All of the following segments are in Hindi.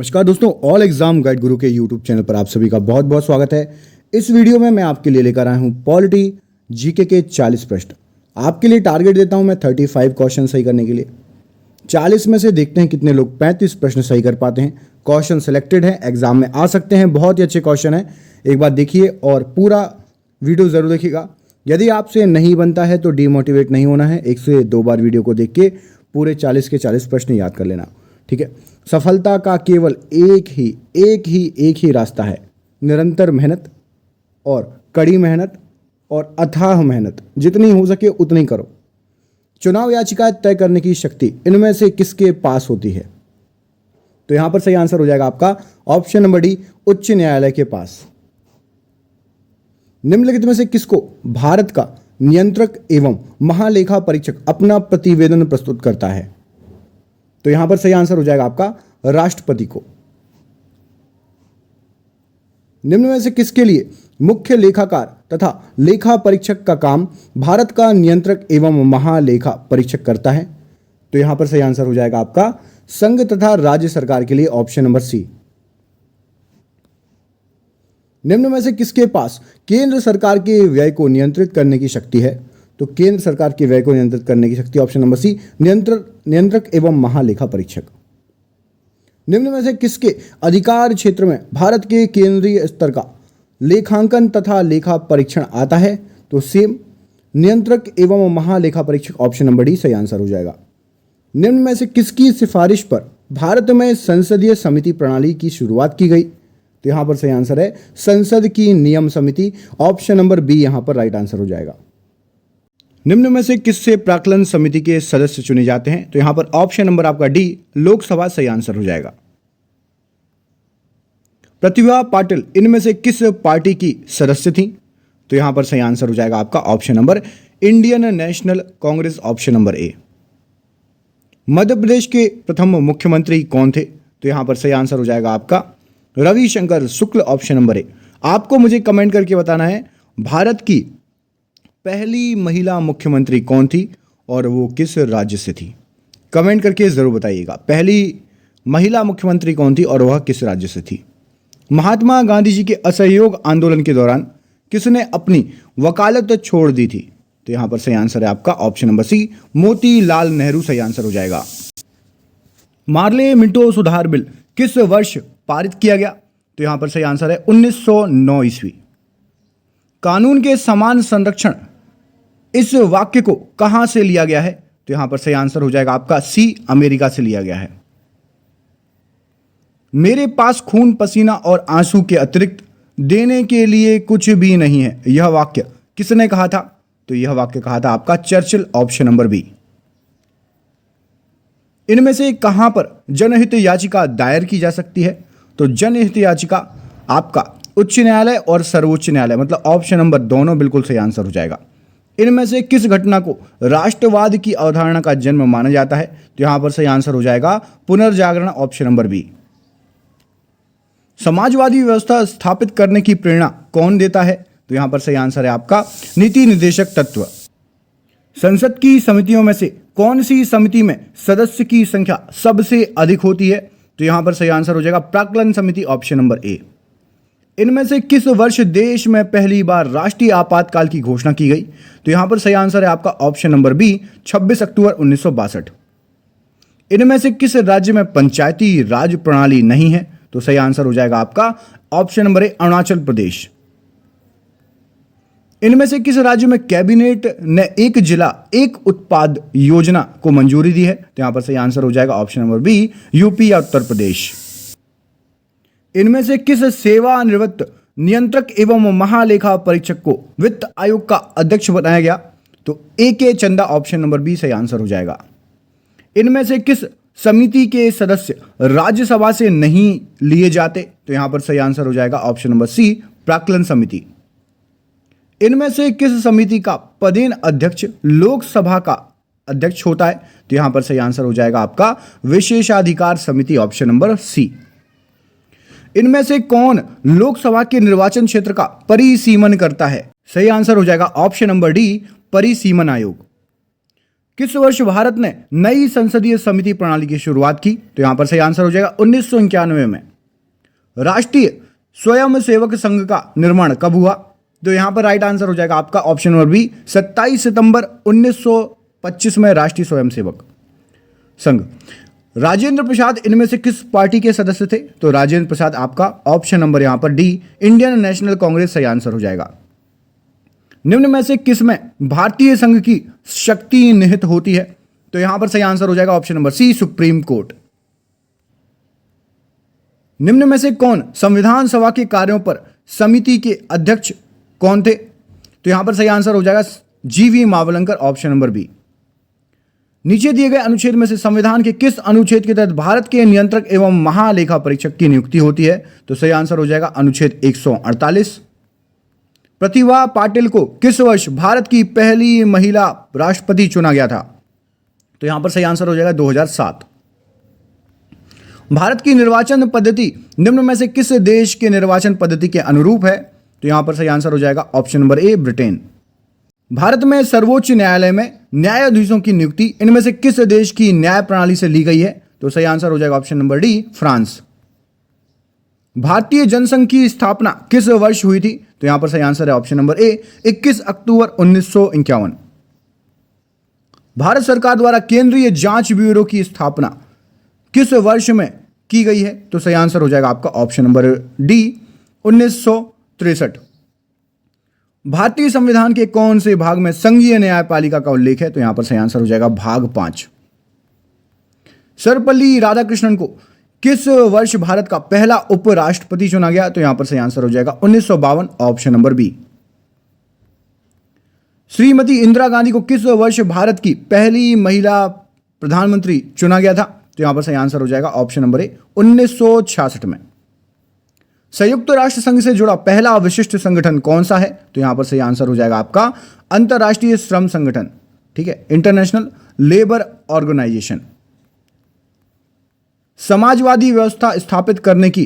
नमस्कार दोस्तों, ऑल एग्जाम गाइड गुरु के यूट्यूब चैनल पर आप सभी का बहुत बहुत स्वागत है। इस वीडियो में मैं आपके लिए लेकर आया हूं पॉलिटी जीके के 40 प्रश्न। आपके लिए टारगेट देता हूं मैं 35 क्वेश्चन सही करने के लिए। 40 में से देखते हैं कितने लोग 35 प्रश्न सही कर पाते हैं। क्वेश्चन सिलेक्टेड है, एग्जाम में आ सकते हैं, बहुत ही अच्छे क्वेश्चन है। एक बार देखिए और पूरा वीडियो जरूर देखिएगा। यदि आपसे नहीं बनता है तो डीमोटिवेट नहीं होना है, 1 से 2 बार वीडियो को देख के पूरे 40 के 40 प्रश्न याद कर लेना, ठीक है। सफलता का केवल एक ही रास्ता है, निरंतर मेहनत और कड़ी मेहनत और अथाह मेहनत। जितनी हो सके उतनी करो। चुनाव याचिका तय करने की शक्ति इनमें से किसके पास होती है? तो यहां पर सही आंसर हो जाएगा आपका ऑप्शन नंबर डी, उच्च न्यायालय के पास। निम्नलिखित में से किसको भारत का नियंत्रक एवं महालेखा परीक्षक अपना प्रतिवेदन प्रस्तुत करता है? तो यहां पर सही आंसर हो जाएगा आपका राष्ट्रपति को। निम्न में से किसके लिए मुख्य लेखाकार तथा लेखा परीक्षक का काम भारत का नियंत्रक एवं महालेखा परीक्षक करता है? तो यहां पर सही आंसर हो जाएगा आपका संघ तथा राज्य सरकार के लिए, ऑप्शन नंबर सी। निम्न में से किसके पास केंद्र सरकार के व्यय को नियंत्रित करने की शक्ति है? तो केंद्र सरकार के व्यय को नियंत्रित करने की शक्ति, ऑप्शन नंबर सी, नियंत्रक एवं महालेखा परीक्षक। निम्न में से किसके अधिकार क्षेत्र में भारत के केंद्रीय स्तर का लेखांकन तथा लेखा परीक्षण आता है? तो सेम, नियंत्रक एवं महालेखा परीक्षक, ऑप्शन नंबर डी सही आंसर हो जाएगा। निम्न में से किसकी सिफारिश पर भारत में संसदीय समिति प्रणाली की शुरुआत की गई? तो यहां पर सही आंसर है संसद की नियम समिति, ऑप्शन नंबर बी यहां पर राइट आंसर हो जाएगा। निम्न में से किससे प्राक्कलन समिति के सदस्य चुने जाते हैं? तो यहां पर ऑप्शन नंबर आपका डी, लोकसभा सही आंसर हो जाएगा। प्रतिभा पाटिल इनमें से किस पार्टी की सदस्य थी? तो यहां पर सही आंसर हो जाएगा आपका option number Indian National Congress, option number A. Madhya Pradesh के प्रथम मुख्यमंत्री कौन थे? तो यहां पर सही आंसर हो जाएगा आपका रविशंकर शुक्ल, ऑप्शन नंबर ए। आपको मुझे कमेंट करके बताना है भारत की पहली महिला मुख्यमंत्री कौन थी और वो किस राज्य से थी। कमेंट करके जरूर बताइएगा पहली महिला मुख्यमंत्री कौन थी और वह किस राज्य से थी। महात्मा गांधी जी के असहयोग आंदोलन के दौरान किसने अपनी वकालत छोड़ दी थी? तो यहां पर सही आंसर है आपका option number C, Motilal Nehru सही आंसर हो जाएगा। मार्ले मिंटो सुधार बिल किस वर्ष पारित किया गया? तो यहां पर सही आंसर है 1909 ईस्वी। कानून के समान संरक्षण इस वाक्य को कहां से लिया गया है? तो यहां पर सही आंसर हो जाएगा आपका सी, अमेरिका से लिया गया है। मेरे पास खून पसीना और आंसू के अतिरिक्त देने के लिए कुछ भी नहीं है, यह वाक्य किसने कहा था? तो यह वाक्य कहा था आपका चर्चिल, ऑप्शन नंबर बी। इनमें से कहां पर जनहित याचिका दायर की जा सकती है? तो जनहित याचिका आपका उच्च न्यायालय और सर्वोच्च न्यायालय, मतलब ऑप्शन नंबर दोनों बिल्कुल सही आंसर हो जाएगा। इनमें से किस घटना को राष्ट्रवाद की अवधारणा का जन्म माना जाता है? तो यहां पर सही आंसर हो जाएगा पुनर्जागरण, ऑप्शन नंबर बी। समाजवादी व्यवस्था स्थापित करने की प्रेरणा कौन देता है? तो यहां पर सही आंसर है आपका नीति निर्देशक तत्व। संसद की समितियों में से कौन सी समिति में सदस्य की संख्या सबसे अधिक होती है? तो यहां पर सही आंसर हो जाएगा प्राक्कलन समिति, ऑप्शन नंबर ए। इनमें से किस वर्ष देश में पहली बार राष्ट्रीय आपातकाल की घोषणा की गई? तो यहां पर सही आंसर है आपका ऑप्शन नंबर बी, 26 अक्टूबर 1962। इनमें से किस राज्य में पंचायती राज प्रणाली नहीं है? तो सही आंसर हो जाएगा आपका ऑप्शन नंबर ए, अरुणाचल प्रदेश। इनमें से किस राज्य में कैबिनेट ने एक जिला एक उत्पाद योजना को मंजूरी दी है? तो यहां पर सही आंसर हो जाएगा ऑप्शन नंबर बी, यूपी या उत्तर प्रदेश। इनमें से किस सेवानिवृत्त नियंत्रक एवं महालेखा परीक्षक को वित्त आयोग का अध्यक्ष बनाया गया? तो ए के चंदा, ऑप्शन नंबर बी सही आंसर हो जाएगा। इनमें से किस समिति के सदस्य राज्यसभा से नहीं लिए जाते? तो यहां पर सही आंसर हो जाएगा ऑप्शन नंबर सी, प्राक्कलन समिति। इनमें से किस समिति का पदेन अध्यक्ष लोकसभा का अध्यक्ष होता है? तो यहां पर सही आंसर हो जाएगा आपका विशेषाधिकार समिति, ऑप्शन नंबर सी। इनमें से कौन लोकसभा के निर्वाचन क्षेत्र का परिसीमन करता है? सही आंसर हो जाएगा ऑप्शन नंबर डी, परिसीमन आयोग। किस वर्ष भारत ने नई संसदीय समिति प्रणाली की शुरुआत की? तो यहां पर सही आंसर हो जाएगा 1991 में। राष्ट्रीय स्वयंसेवक संघ का निर्माण कब हुआ? तो यहां पर राइट आंसर हो जाएगा आपका ऑप्शन नंबर बी, 27 सितंबर 1925 में राष्ट्रीय स्वयंसेवक संघ। राजेंद्र प्रसाद इनमें से किस पार्टी के सदस्य थे? तो राजेंद्र प्रसाद आपका ऑप्शन नंबर यहां पर डी, इंडियन नेशनल कांग्रेस सही आंसर हो जाएगा। निम्न में से किस में भारतीय संघ की शक्ति निहित होती है? तो यहां पर सही आंसर हो जाएगा option number C, supreme court. निम्न में से कौन संविधान सभा के कार्यों पर समिति के अध्यक्ष कौन थे? तो यहां पर सही आंसर हो जाएगा जीवी मावलंकर, ऑप्शन नंबर बी। नीचे दिए गए अनुच्छेद में से संविधान के किस अनुच्छेद के तहत भारत के नियंत्रक एवं महालेखा परीक्षक की नियुक्ति होती है? तो सही आंसर हो जाएगा अनुच्छेद 148। प्रतिभा पाटिल को किस वर्ष भारत की पहली महिला राष्ट्रपति चुना गया था? तो यहां पर सही आंसर हो जाएगा 2007। भारत की निर्वाचन पद्धति निम्न में से किस देश के निर्वाचन पद्धति के अनुरूप है? तो यहां पर सही आंसर हो जाएगा ऑप्शन नंबर ए, ब्रिटेन। भारत में सर्वोच्च न्यायालय में न्यायाधीशों की नियुक्ति इनमें से किस देश की न्याय प्रणाली से ली गई है? तो सही आंसर हो जाएगा ऑप्शन नंबर डी, फ्रांस। भारतीय जनसंघ की स्थापना किस वर्ष हुई थी? तो यहां पर सही आंसर है ऑप्शन नंबर ए, 21 अक्टूबर 1951। भारत सरकार द्वारा केंद्रीय जांच ब्यूरो की स्थापना किस वर्ष में की गई है? तो सही आंसर हो जाएगा आपका ऑप्शन नंबर डी, 1963। भारतीय संविधान के कौन से भाग में संघीय न्यायपालिका का उल्लेख है? तो यहां पर सही आंसर हो जाएगा भाग 5। सर्वपल्ली राधाकृष्णन को किस वर्ष भारत का पहला उपराष्ट्रपति चुना गया? तो यहां पर सही आंसर हो जाएगा 1952, option number B. Shrimati Indira Gandhi को किस वर्ष भारत की पहली महिला प्रधानमंत्री चुना गया था? तो यहां पर सही आंसर हो जाएगा ऑप्शन नंबर ए, 1966 में। संयुक्त राष्ट्र संघ से जुड़ा पहला विशिष्ट संगठन कौन सा है? तो यहां पर सही आंसर हो जाएगा आपका अंतरराष्ट्रीय श्रम संगठन, ठीक है, इंटरनेशनल लेबर ऑर्गेनाइजेशन। समाजवादी व्यवस्था स्थापित करने की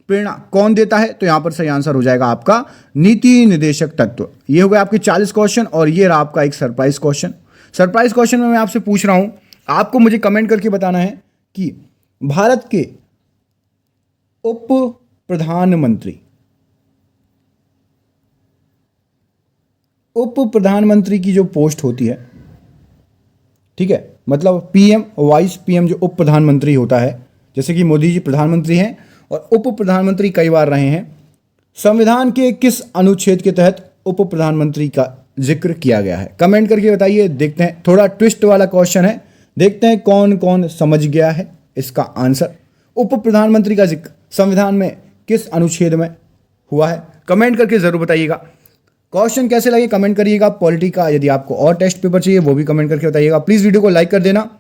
प्रेरणा कौन देता है? तो यहां पर सही आंसर हो जाएगा आपका नीति निदेशक तत्व। ये हो गए आपके 40 क्वेश्चन और ये रहा आपका एक सरप्राइज क्वेश्चन। सरप्राइज क्वेश्चन में मैं आपसे पूछ रहा हूं, आपको मुझे कमेंट करके बताना है कि भारत के उप प्रधानमंत्री की जो पोस्ट होती है, ठीक है, मतलब पीएम, वाइस पीएम जो उप प्रधानमंत्री होता है, जैसे कि मोदी जी प्रधानमंत्री हैं और उप प्रधानमंत्री कई बार रहे हैं, संविधान के किस अनुच्छेद के तहत उप प्रधानमंत्री का जिक्र किया गया है? कमेंट करके बताइए। देखते हैं, थोड़ा ट्विस्ट वाला क्वेश्चन है, देखते हैं कौन कौन समझ गया है इसका आंसर। उप प्रधानमंत्री का जिक्र संविधान में किस अनुच्छेद में हुआ है? कमेंट करके जरूर बताइएगा। क्वेश्चन कैसे लगे कमेंट करिएगा। पॉलिटी का यदि आपको और टेस्ट पेपर चाहिए वो भी कमेंट करके बताइएगा। प्लीज वीडियो को लाइक कर देना,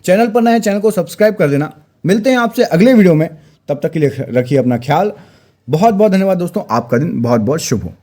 चैनल पर नए हैं चैनल को सब्सक्राइब कर देना। मिलते हैं आपसे अगले वीडियो में, तब तक के लिए रखिए अपना ख्याल। बहुत बहुत धन्यवाद दोस्तों, आपका दिन बहुत बहुत शुभ हो।